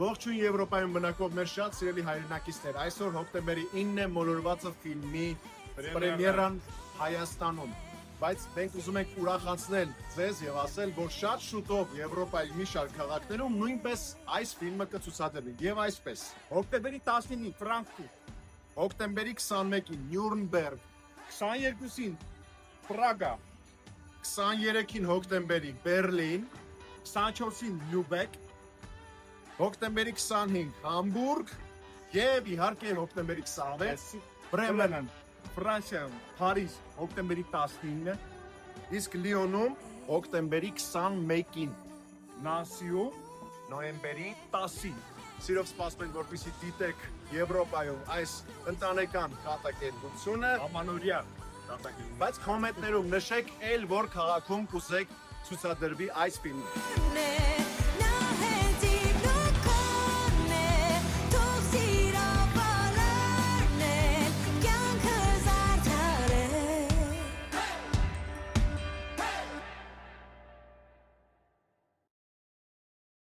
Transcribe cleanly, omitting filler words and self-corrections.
Ողջույն Եվրոպայում բնակվող մեր շատ սիրելի հայրենակիցներ, այսօր հոկտեմբերի 9-ն է մոլորվածը ֆիլմի պրեմիերան Հայաստանում, բայց մենք ուզում ենք ուրախացնել ձեզ եւ ասել, որ շատ շուտով Եվրոպայի մի շարք քաղաքներում նույնպես այս ֆիլմը կցուցադրվի եւ այսպես. հոկտեմբերի 19-ին Ֆրանկֆուրտ, հոկտեմբերի 21-ին Նյուրնբերգ, 22-ին Պրագա, 23-ին հոկտեմբերի Բերլին, 24-ին Լյուբեկ, հոկտեմբերի 25 Համբուրգ եւ իհարկե հոկտեմբերի 26 Բրեմեն, Ֆրանսիայում Փարիզ, հոկտեմբերի 19-ը, իսկ Լիոնում հոկտեմբերի 21-ին Նանսիում նոյեմբերի 10-ին։ Սիրով սպասում ենք, որպեսզի դիտեք Եվրոպայում այս ընտանեկան կատակերգությունը, Ամանորյա դատակերգ։ բայց կոմենտներում նշեք ել որ քաղաքում կուզեք ցուցադրվի այս ֆիլմը։ Ne